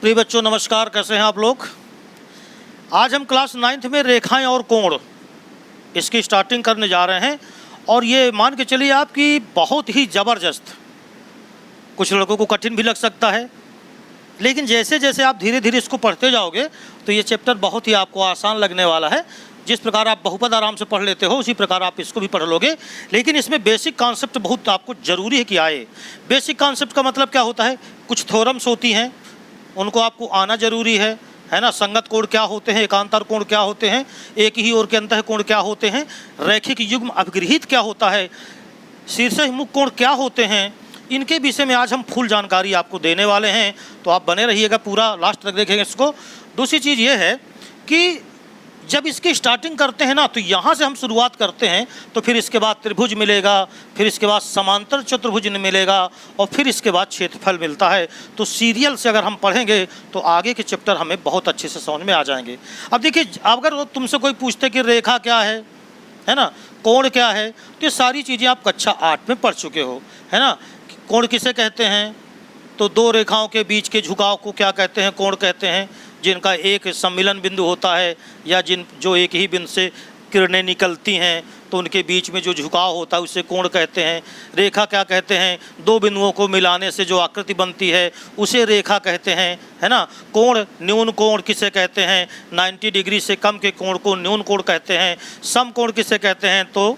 प्रिय बच्चों नमस्कार, कैसे हैं आप लोग। आज हम क्लास 9th में रेखाएं और कोण इसकी स्टार्टिंग करने जा रहे हैं और ये मान के चलिए आपकी बहुत ही ज़बरदस्त, कुछ लोगों को कठिन भी लग सकता है, लेकिन जैसे जैसे आप धीरे धीरे इसको पढ़ते जाओगे तो ये चैप्टर बहुत ही आपको आसान लगने वाला है। जिस प्रकार आप बहुपद आराम से पढ़ लेते हो उसी प्रकार आप इसको भी पढ़ लोगे, लेकिन इसमें बेसिक कॉन्सेप्ट बहुत आपको ज़रूरी है कि आए। बेसिक कॉन्सेप्ट का मतलब क्या होता है, कुछ थ्योरम्स होती हैं उनको आपको आना जरूरी है ना। संगत कोण क्या होते हैं, एकांतर कोण क्या होते हैं, एक ही ओर के अंतः कोण क्या होते हैं, रैखिक युग्म अपगृहित क्या होता है, शीर्षमुख कोण क्या होते हैं, इनके विषय में आज हम फुल जानकारी आपको देने वाले हैं। तो आप बने रहिएगा, पूरा लास्ट तक देखेंगे इसको। दूसरी चीज़ ये है कि जब इसकी स्टार्टिंग करते हैं ना तो यहाँ से हम शुरुआत करते हैं, तो फिर इसके बाद त्रिभुज मिलेगा, फिर इसके बाद समांतर चतुर्भुज मिलेगा और फिर इसके बाद क्षेत्रफल मिलता है। तो सीरियल से अगर हम पढ़ेंगे तो आगे के चैप्टर हमें बहुत अच्छे से समझ में आ जाएंगे। अब देखिए, अगर तुमसे कोई पूछते कि रेखा क्या है ना, कोण क्या है, तो ये सारी चीज़ें आप कक्षा 8 में पढ़ चुके हो, है ना। कोण किसे कहते हैं, तो दो रेखाओं के बीच के झुकाव को क्या कहते हैं, कोण कहते हैं। जिनका एक सम्मिलन बिंदु होता है या जो एक ही बिंदु से किरणें निकलती हैं तो उनके बीच में जो झुकाव होता है उसे कोण कहते हैं। रेखा क्या कहते हैं, दो बिंदुओं को मिलाने से जो आकृति बनती है उसे रेखा कहते हैं, है ना। कोण, न्यून कोण किसे कहते हैं, 90 डिग्री से कम के कोण को न्यून कोण कहते हैं। सम कोण किसे कहते हैं, तो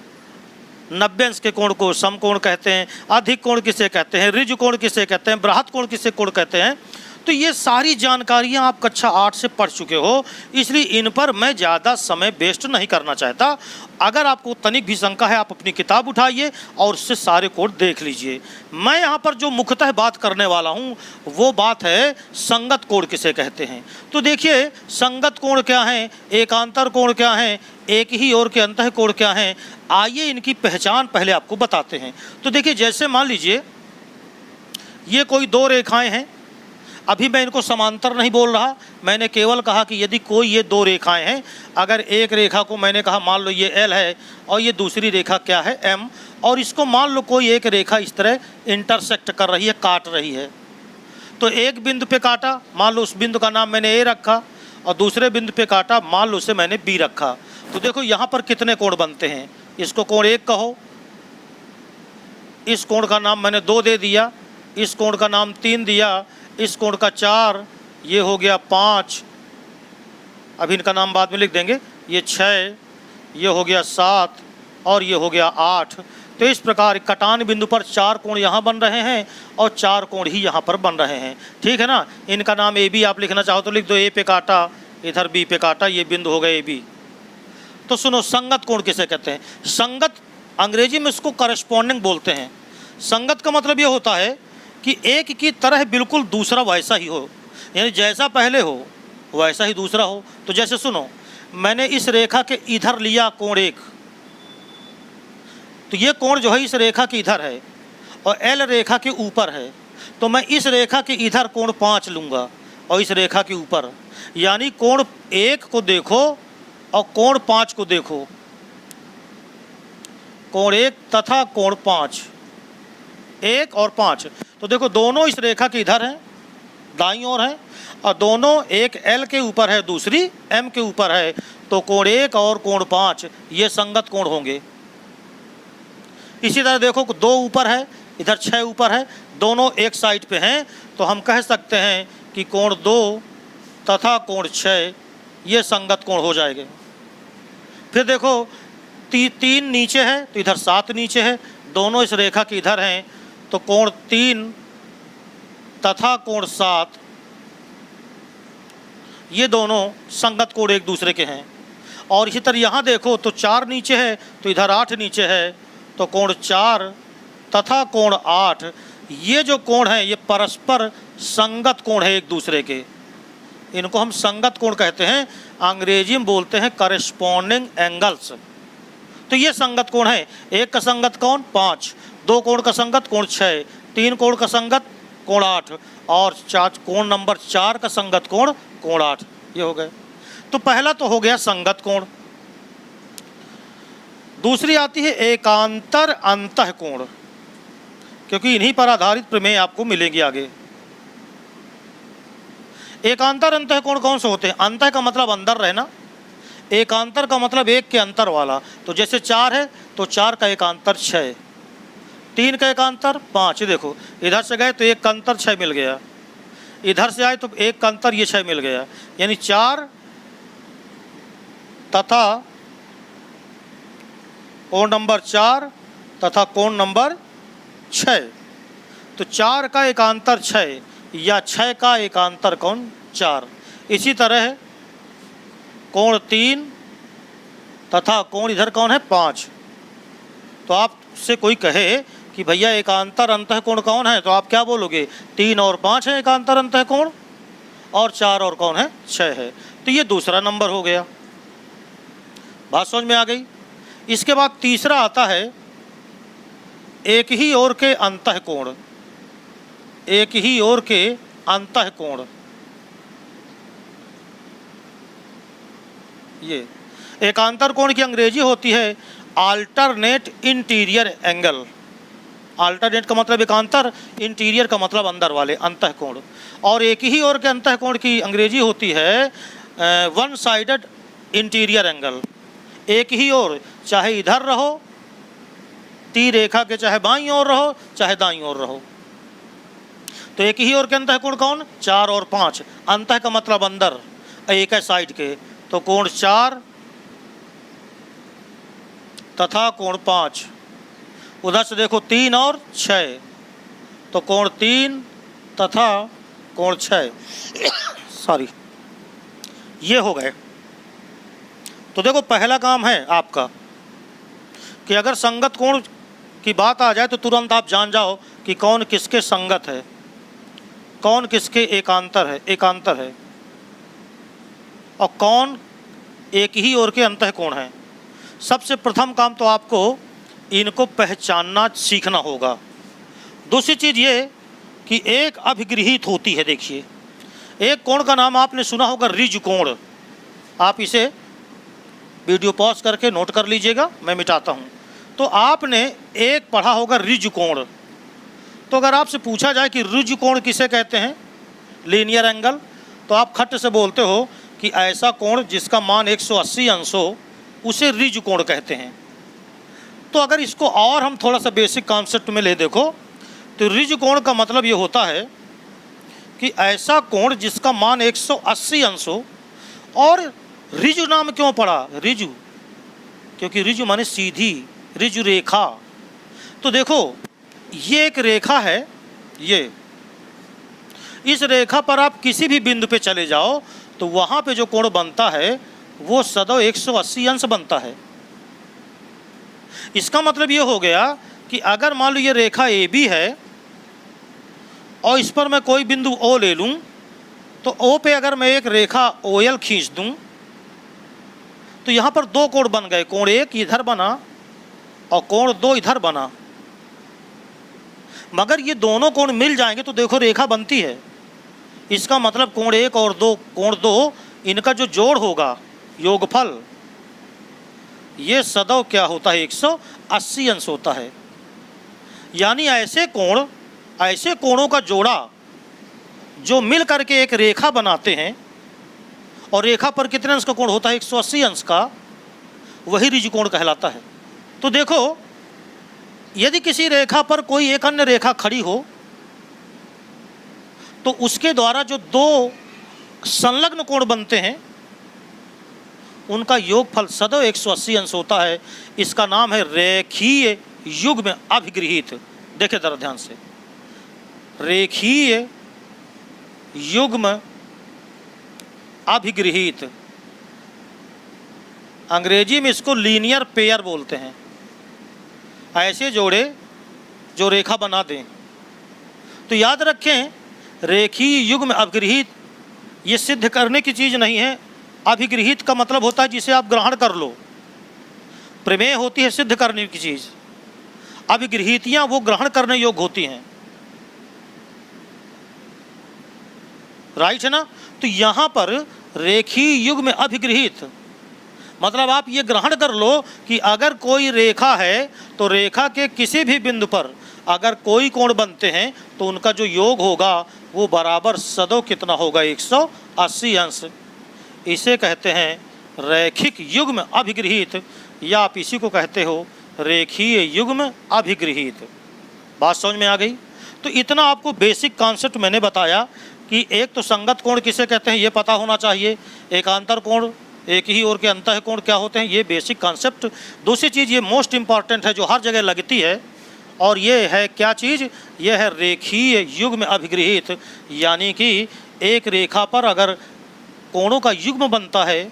90 अंश के कोण को सम कोण कहते हैं। अधिक कोण किसे कहते हैं, ऋज कोण किसे कहते हैं, बृहत कोण किसे कोण कहते हैं। तो ये सारी जानकारियाँ आप कक्षा 8 से पढ़ चुके हो, इसलिए इन पर मैं ज़्यादा समय वेस्ट नहीं करना चाहता। अगर आपको तनिक भी शंका है आप अपनी किताब उठाइए और उससे सारे कोड देख लीजिए। मैं यहाँ पर जो मुख्यतः बात करने वाला हूँ वो बात है संगत कोण किसे कहते हैं। तो देखिए, संगत कोण क्या है, एकांतर कोण क्या है, एक ही ओर के अंतः कोण क्या है। आइए इनकी पहचान पहले आपको बताते हैं। तो देखिए, जैसे मान लीजिए ये कोई दो रेखाएँ हैं। अभी मैं इनको समांतर नहीं बोल रहा, मैंने केवल कहा कि यदि कोई ये दो रेखाएं हैं, अगर एक रेखा को मैंने कहा मान लो ये L है और ये दूसरी रेखा क्या है M, और इसको मान लो कोई एक रेखा इस तरह इंटरसेक्ट कर रही है, काट रही है। तो एक बिंदु पे काटा, मान लो उस बिंदु का नाम मैंने A रखा, और दूसरे बिंदु पे काटा, मान लो उसे मैंने B रखा। तो देखो यहाँ पर कितने कोण बनते हैं। इसको कोण 1 कहो, इस कोण का नाम मैंने 2 दे दिया, इस कोण का नाम 3 दिया, इस कोण का 4, ये हो गया 5, अभी इनका नाम बाद में लिख देंगे, ये 6, ये हो गया 7 और ये हो गया 8। तो इस प्रकार कटान बिंदु पर 4 कोण यहाँ बन रहे हैं और 4 कोण ही यहाँ पर बन रहे हैं, ठीक है ना। इनका नाम ए बी आप लिखना चाहो तो लिख दो, ए पे काटा, इधर बी पे काटा, ये बिंदु हो गए ए बी। तो सुनो, संगत कोण किसे कहते हैं। संगत, अंग्रेजी में इसको करस्पॉन्डिंग बोलते हैं। संगत का मतलब ये होता है कि एक की तरह बिल्कुल दूसरा वैसा ही हो, यानी जैसा पहले हो वैसा ही दूसरा हो। तो जैसे सुनो, मैंने इस रेखा के इधर लिया कोण 1, तो ये कोण जो है इस रेखा के इधर है और L रेखा के ऊपर है, तो मैं इस रेखा के इधर कोण 5 लूँगा और इस रेखा के ऊपर, यानी कोण 1 को देखो और कोण 5 को देखो, कोण 1 तथा कोण 5, 1 और 5। तो देखो दोनों इस रेखा के इधर हैं, दाईं ओर है, और दोनों एक L के ऊपर है, दूसरी M के ऊपर है। तो कोण 1 और कोण 5 ये संगत कोण होंगे। इसी तरह देखो, 2 ऊपर है, इधर 6 ऊपर है, दोनों एक साइड पे हैं, तो हम कह सकते हैं कि कोण 2 तथा कोण 6 ये संगत कोण हो जाएंगे। फिर देखो 3 नीचे है तो इधर 7 नीचे है, दोनों इस रेखा के इधर हैं, तो कोण 3 तथा कोण 7 ये दोनों संगत कोण एक दूसरे के हैं। और इसी तरह यहाँ देखो तो 4 नीचे है तो इधर 8 नीचे है, तो कोण 4 तथा कोण 8 ये जो कोण हैं ये परस्पर संगत कोण है एक दूसरे के, इनको हम संगत कोण कहते हैं। अंग्रेजी में बोलते हैं करस्पॉन्डिंग एंगल्स। तो ये संगत कोण है। एक का संगत कोण 5, 2 कोण का संगत कोण 6, 3 कोण का संगत कोण 8 और 4 कोण नंबर 4 का संगत कोण 8, ये हो गए। तो पहला तो हो गया संगत कोण। दूसरी आती है एकांतर अंतः कोण, क्योंकि इन्हीं पर आधारित प्रमेय आपको मिलेंगे आगे। एकांतर अंतःकोण कौन से होते हैं? अंतः का मतलब अंदर रहना, एकांतर का मतलब एक के अंतर वाला। तो जैसे 4 है तो 4 का एकांतर 6, 3 का एकांतर 5। देखो इधर से गए तो 1 का अंतर 6 मिल गया, इधर से आए तो 1 का अंतर ये 6 मिल गया, यानी 4 तथा कोण नंबर 4 तथा कोण नंबर 6। तो 4 का एकांतर 6 या 6 का एकांतर कोण 4। इसी तरह कोण 3 तथा कोण इधर कौन है 5। तो आपसे कोई कहे कि भैया एकांतर अंतःकोण कौन है, तो आप क्या बोलोगे? 3 और 5 है एकांतर अंतःकोण, और 4 और कौन है 6 है। तो ये दूसरा नंबर हो गया। बात समझ में आ गई। इसके बाद तीसरा आता है एक ही ओर के अंतःकोण, एक ही ओर के अंतःकोण। ये एकांतर कोण की अंग्रेजी होती है अल्टरनेट इंटीरियर एंगल। अल्टरनेट का मतलब एकांतर, इंटीरियर का मतलब अंदर वाले, अंतःकोण। और एक ही ओर के अंतःकोण की अंग्रेजी होती है वन साइडेड इंटीरियर एंगल। एक ही ओर, चाहे इधर रहो टी रेखा के, चाहे बाईं ओर रहो चाहे दाईं ओर रहो। तो एक ही ओर के अंतःकोण कौन? 4 और 5। अंतः का मतलब अंदर, एक है साइड के, तो कोण 4 तथा कोण 5। उधर से देखो 3 और 6, तो कोण 3 तथा कोण 6 सॉरी, ये हो गए। तो देखो पहला काम है आपका कि अगर संगत कोण की बात आ जाए तो तुरंत आप जान जाओ कि कौन किसके संगत है, कौन किसके एकांतर है और कौन एक ही ओर के अंतःकोण है। सबसे प्रथम काम तो आपको इनको पहचानना सीखना होगा। दूसरी चीज़ ये कि एक अभिगृहित होती है। देखिए एक कोण का नाम आपने सुना होगा ऋजु कोण। आप इसे वीडियो पॉज करके नोट कर लीजिएगा, मैं मिटाता हूँ। तो आपने एक पढ़ा होगा ऋजु कोण। तो अगर आपसे पूछा जाए कि ऋजु कोण किसे कहते हैं, लीनियर एंगल, तो आप खट से बोलते हो कि ऐसा कोण जिसका मान 180 अंश हो उसे ऋजु कोण कहते हैं। तो अगर इसको और हम थोड़ा सा बेसिक कॉन्सेप्ट में ले देखो तो ऋजु कोण का मतलब ये होता है कि ऐसा कोण जिसका मान 180 अंश हो। और ऋजु नाम क्यों पड़ा? ऋजु, क्योंकि ऋजु माने सीधी, ऋजु रेखा। तो देखो ये एक रेखा है, ये इस रेखा पर आप किसी भी बिंदु पे चले जाओ तो वहाँ पे जो कोण बनता है वो सदैव 180 अंश बनता है। इसका मतलब ये हो गया कि अगर मान लो ये रेखा AB है और इस पर मैं कोई बिंदु O ले लूँ, तो O पे अगर मैं एक रेखा OL खींच दूँ तो यहाँ पर 2 कोण बन गए। कोण 1 इधर बना और कोण 2 इधर बना। मगर ये दोनों कोण मिल जाएंगे तो देखो रेखा बनती है। इसका मतलब कोण 1 और 2, कोण 2, इनका जो जोड़ होगा, योगफल, ये सदैव क्या होता है? 180 अंश होता है। यानी ऐसे कोण, ऐसे कोणों का जोड़ा जो मिल करके एक रेखा बनाते हैं, और रेखा पर कितने अंश का कोण होता है? 180 अंश का, वही ऋजु कोण कहलाता है। तो देखो यदि किसी रेखा पर कोई एक अन्य रेखा खड़ी हो तो उसके द्वारा जो 2 संलग्न कोण बनते हैं उनका योगफल सदैव 180 अंश होता है। इसका नाम है रेखीय युग्म अभिगृहित। देखिए जरा ध्यान से, रेखीय युग्म अभिगृहित। अंग्रेजी में इसको लीनियर पेयर बोलते हैं। ऐसे जोड़े जो रेखा बना दें। तो याद रखें रेखीय युग्म अभिगृहित ये सिद्ध करने की चीज़ नहीं है। अभिगृहित का मतलब होता है जिसे आप ग्रहण कर लो। प्रमेय होती है सिद्ध करने की चीज़, अभिगृहितियाँ वो ग्रहण करने योग्य होती हैं। राइट है ना? तो यहाँ पर रेखीय युग्म अभिगृहित मतलब आप ये ग्रहण कर लो कि अगर कोई रेखा है तो रेखा के किसी भी बिंदु पर अगर कोई कोण बनते हैं तो उनका जो योग होगा वो बराबर सदो कितना होगा, 180 अंश। इसे कहते हैं रैखिक युग्म अभिगृहित, या आप इसी को कहते हो रेखीय युग्म अभिगृहित। बात समझ में आ गई? तो इतना आपको बेसिक कॉन्सेप्ट मैंने बताया कि एक तो संगत कोण किसे कहते हैं ये पता होना चाहिए, एकांतर कोण, एक ही ओर के अंतः कोण क्या होते हैं, ये बेसिक कॉन्सेप्ट। दूसरी चीज़ ये मोस्ट इम्पॉर्टेंट है जो हर जगह लगती है, और ये है क्या चीज़, ये है रेखीय युग्म अभिगृहित। यानी कि एक रेखा पर अगर कोणों का युग्म बनता है,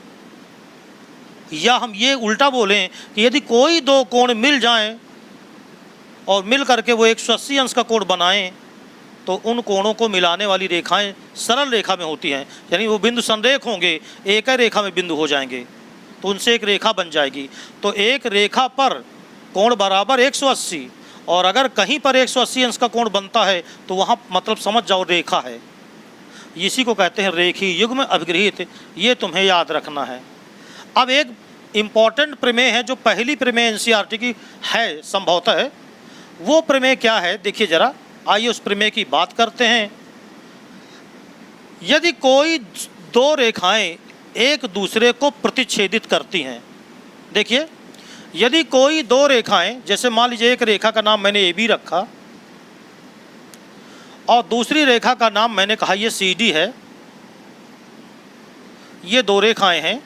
या हम ये उल्टा बोलें कि यदि कोई दो कोण मिल जाएं और मिल करके वो 180 अंश का कोण बनाएं, तो उन कोणों को मिलाने वाली रेखाएं सरल रेखा में होती हैं। यानी वो बिंदु संरेख होंगे, एक ही रेखा में बिंदु हो जाएंगे, तो उनसे एक रेखा बन जाएगी। तो एक रेखा पर कोण बराबर 180, और अगर कहीं पर 180 अंश का कोण बनता है तो वहाँ मतलब समझ जाओ रेखा है। इसी को कहते हैं रेखीय युग्म अभिगृहित। ये तुम्हें याद रखना है। अब एक इम्पॉर्टेंट प्रमेय है जो पहली प्रमेय एनसीईआरटी की है संभवतः है। वो प्रमेय क्या है देखिए जरा, आइए उस प्रमेय की बात करते हैं। यदि कोई दो रेखाएं एक दूसरे को प्रतिच्छेदित करती हैं, देखिए यदि कोई दो रेखाएं, जैसे मान लीजिए एक रेखा का नाम मैंने ए बी रखा और दूसरी रेखा का नाम मैंने कहा ये सी डी है, ये दो रेखाएं हैं,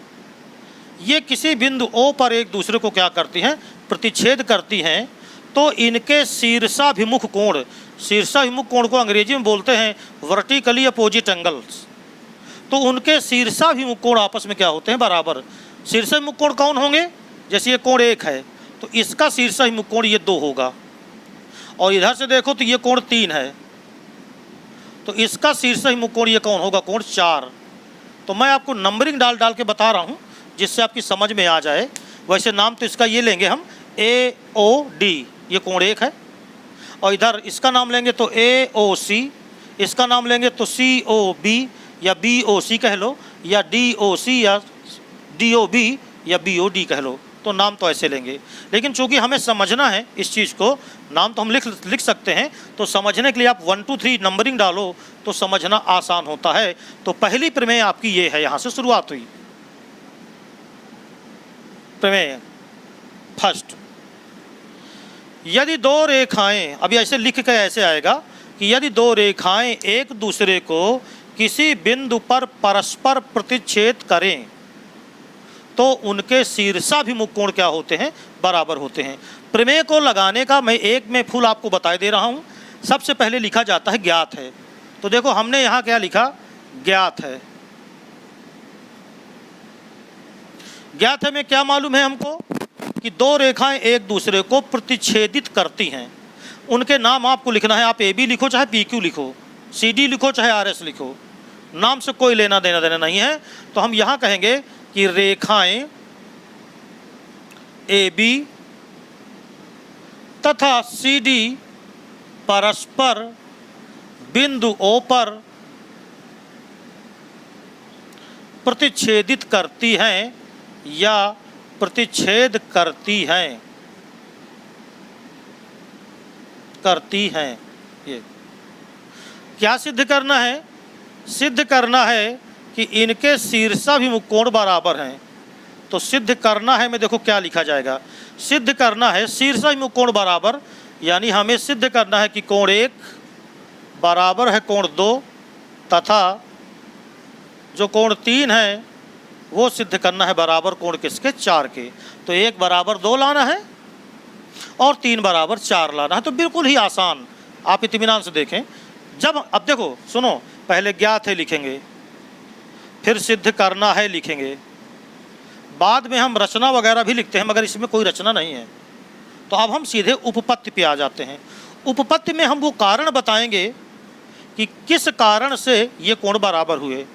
ये किसी बिंदु ओ पर एक दूसरे को क्या करती हैं, प्रतिच्छेद करती हैं, तो इनके शीर्षाभिमुख कोण, शीर्षाभिमुख कोण को अंग्रेजी में बोलते हैं वर्टिकली अपोजिट एंगल्स। तो उनके शीर्षाभिमुख कोण आपस में क्या होते हैं, बराबर। शीर्षाभिमुख कोण कौन होंगे, जैसे ये कोण 1 है तो इसका शीर्षाभिमुख कोण ये 2 होगा, और इधर से देखो तो ये कोण 3 है तो इसका शीर्षाभिमुख कोण ये कौन होगा, कोण 4। तो मैं आपको नंबरिंग डाल डाल के बता रहा हूँ जिससे आपकी समझ में आ जाए। वैसे नाम तो इसका ये लेंगे हम ए ओ डी, ये कोण 1 है, और इधर इसका नाम लेंगे तो ए ओ सी, इसका नाम लेंगे तो सी ओ बी या बी ओ सी कह लो, या डी ओ सी या डी ओ बी या बी ओ डी कह लो। तो नाम तो ऐसे लेंगे, लेकिन चूंकि हमें समझना है इस चीज़ को, नाम तो हम लिख सकते हैं, तो समझने के लिए आप 1 2 3 नंबरिंग डालो तो समझना आसान होता है। तो पहली प्रमेय आपकी ये है, यहाँ से शुरुआत हुई। प्रमेय फर्स्ट, यदि दो रेखाएं, अभी ऐसे लिख के ऐसे आएगा कि यदि दो रेखाएं एक दूसरे को किसी बिंदु पर परस्पर प्रतिच्छेद करें तो उनके शीर्षाभिमुख कोण क्या होते हैं, बराबर होते हैं। प्रमेय को लगाने का मैं एक में फूल आपको बता दे रहा हूँ। सबसे पहले लिखा जाता है ज्ञात है, तो देखो हमने यहाँ क्या लिखा, ज्ञात है। ज्ञात है में क्या मालूम है हमको कि दो रेखाएं एक दूसरे को प्रतिच्छेदित करती हैं। उनके नाम आपको लिखना है, आप ए बी लिखो चाहे पी क्यू लिखो, सी डी लिखो चाहे आर एस लिखो, नाम से कोई लेना देना नहीं है। तो हम यहाँ कहेंगे कि रेखाएं ए बी तथा सी डी परस्पर बिंदु ओ पर प्रतिच्छेदित करती हैं या प्रतिच्छेद करती हैं ये क्या सिद्ध करना है, सिद्ध करना है कि इनके शीर्षाभिमुख कोण बराबर हैं। तो सिद्ध करना है में देखो क्या लिखा जाएगा, सिद्ध करना है शीर्षाभिमुख कोण बराबर, यानी हमें सिद्ध करना है कि कोण 1 बराबर है कोण 2 तथा जो कोण 3 है वो सिद्ध करना है बराबर कोण किसके, 4 के। तो 1 बराबर 2 लाना है और 3 बराबर 4 लाना है। तो बिल्कुल ही आसान, आप इत्मीनान से देखें। जब अब देखो सुनो, पहले ज्ञात है लिखेंगे, फिर सिद्ध करना है लिखेंगे, बाद में हम रचना वगैरह भी लिखते हैं, मगर इसमें कोई रचना नहीं है। तो अब हम सीधे उपपत्ति पे आ जाते हैं। उपपत्ति में हम वो कारण बताएंगे कि किस कारण से ये कोण बराबर हुए।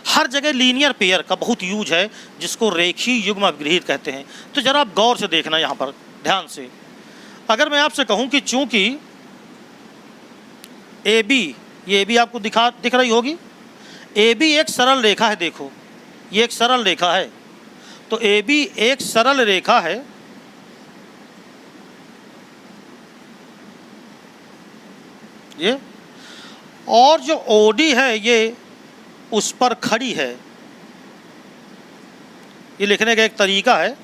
हर जगह लीनियर पेयर का बहुत यूज है जिसको रेखीय युग्म अभिगृहित कहते हैं। तो जरा आप गौर से देखना यहाँ पर ध्यान से। अगर मैं आपसे कहूँ कि चूंकि ए बी, ये ए बी आपको दिख रही होगी, ए बी एक सरल रेखा है, देखो ये एक सरल रेखा है। तो ए बी एक सरल रेखा है ये, और जो ओडी है ये उस पर खड़ी है। ये लिखने का एक तरीका है।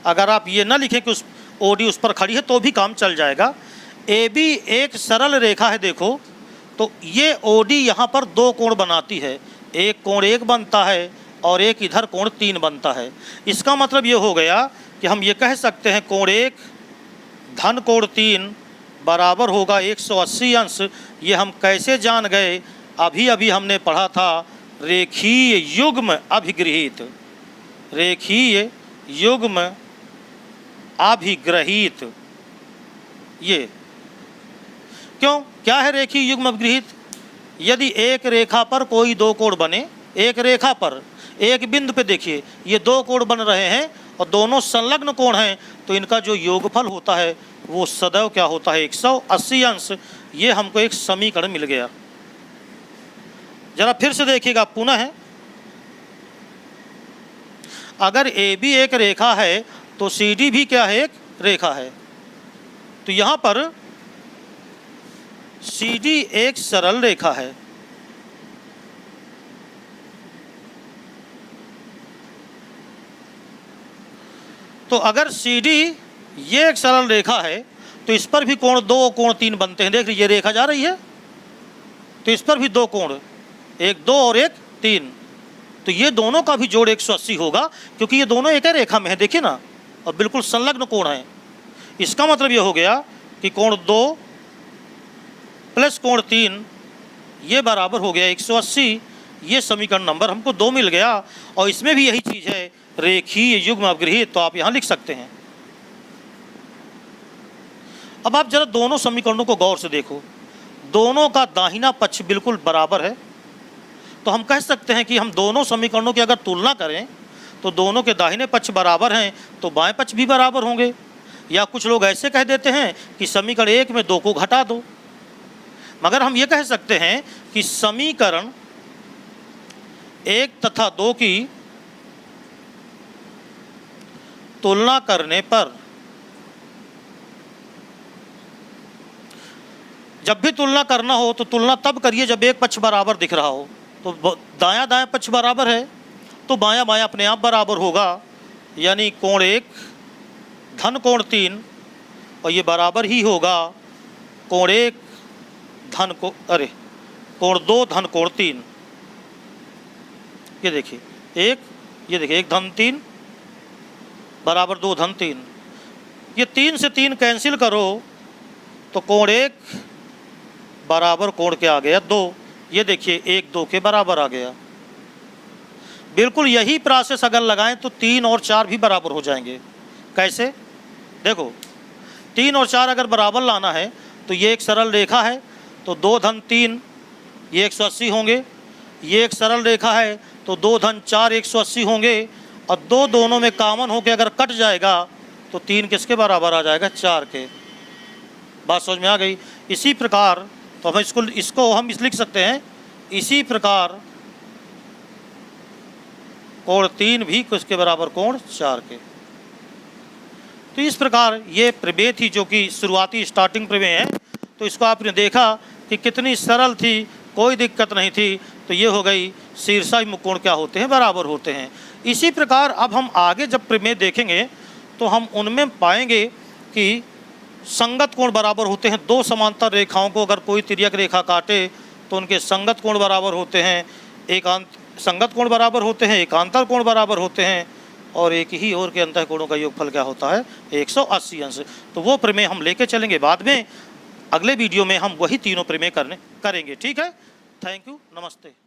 अगर आप ये ना लिखें कि उस ओडी उस पर खड़ी है तो भी काम चल जाएगा। ए बी एक सरल रेखा है, देखो तो ये ओडी यहाँ पर दो कोण बनाती है, एक कोण 1 बनता है और एक इधर कोण 3 बनता है। इसका मतलब ये हो गया कि हम ये कह सकते हैं कोण 1 धन कोण 3 बराबर होगा 180 अंश। ये हम कैसे जान गए? अभी अभी हमने पढ़ा था रेखीय युग्म अभिगृहित, रेखीय युग्म अभिग्रहित। ये क्यों, क्या है रेखीय युग्म अभिगृहित? यदि एक रेखा पर कोई दो कोण बने, एक रेखा पर एक बिंदु पे देखिए ये दो कोण बन रहे हैं और दोनों संलग्न कोण हैं, तो इनका जो योगफल होता है वो सदैव क्या होता है? 180 अंश। ये हमको एक समीकरण मिल गया। जरा फिर से देखिएगा पुनः, अगर ए बी एक रेखा है तो सी डी भी क्या है? एक रेखा है। तो यहाँ पर सी डी एक सरल रेखा है। तो अगर सी डी ये एक सरल रेखा है तो इस पर भी कोण 2 कोण 3 बनते हैं। देख लीजिए रेखा जा रही है तो इस पर भी 2 कोण, एक 2 और एक 3, तो ये दोनों का भी जोड़ 180 होगा क्योंकि ये दोनों एक ही रेखा में है, देखिए ना, और बिल्कुल संलग्न कोण है। इसका मतलब ये हो गया कि कोण 2 प्लस कोण 3 ये बराबर हो गया 180। ये समीकरण नंबर हमको 2 मिल गया और इसमें भी यही चीज़ है, रेखीय युग्म अभिगृहित, तो आप यहाँ लिख सकते हैं। अब आप जरा दोनों समीकरणों को गौर से देखो, दोनों का दाहिना पक्ष बिल्कुल बराबर है, तो हम कह सकते हैं कि हम दोनों समीकरणों की अगर तुलना करें तो दोनों के दाहिने पक्ष बराबर हैं तो बाएं पक्ष भी बराबर होंगे। या कुछ लोग ऐसे कह देते हैं कि समीकरण 1 में 2 को घटा दो, मगर हम ये कह सकते हैं कि समीकरण 1 तथा 2 की तुलना करने पर, जब भी तुलना करना हो तो तुलना तब करिए जब एक पक्ष बराबर दिख रहा हो। तो दायां दायां पक्ष बराबर है तो बायां बायां अपने आप बराबर होगा, यानी कोण 1 धन कोण 3 और ये बराबर ही होगा कोण 1 धन को कोण 2 धन कोण 3। ये देखिए ये देखिए 1 धन 3 बराबर 2 धन 3। ये 3 से 3 कैंसिल करो तो कोण 1 बराबर कोण क्या आ गया? 2। ये देखिए 1 2 के बराबर आ गया। बिल्कुल यही प्रोसेस अगर लगाएं तो 3 और 4 भी बराबर हो जाएंगे। कैसे? देखो 3 और 4 अगर बराबर लाना है तो ये एक सरल रेखा है तो 2 धन 3 ये 180 होंगे, ये एक सरल रेखा है तो 2 धन 4 180 होंगे, और 2 दोनों में कॉमन होकर अगर कट जाएगा तो 3 किसके बराबर आ जाएगा? 4 के। बात समझ में आ गई? इसी प्रकार तो हम इसको हम लिख सकते हैं, इसी प्रकार कोण 3 भी किसके बराबर? कोण 4 के। तो इस प्रकार ये प्रमेय थी जो कि शुरुआती स्टार्टिंग प्रमेय है। तो इसको आपने देखा कि कितनी सरल थी, कोई दिक्कत नहीं थी। तो ये हो गई शीर्षाभिमुख मुकोण क्या होते हैं? बराबर होते हैं। इसी प्रकार अब हम आगे जब प्रमेय देखेंगे तो हम उनमें पाएंगे कि संगत कोण बराबर होते हैं। 2 समांतर रेखाओं को अगर कोई तिर्यक रेखा काटे तो उनके संगत कोण बराबर होते हैं, संगत कोण बराबर होते हैं, एकांतर कोण बराबर होते हैं, और एक ही ओर के अंतः कोणों का योगफल क्या होता है? 180 अंश। तो वो प्रमेय हम लेके चलेंगे बाद में, अगले वीडियो में हम वही तीनों प्रमेय करेंगे। ठीक है, थैंक यू, नमस्ते।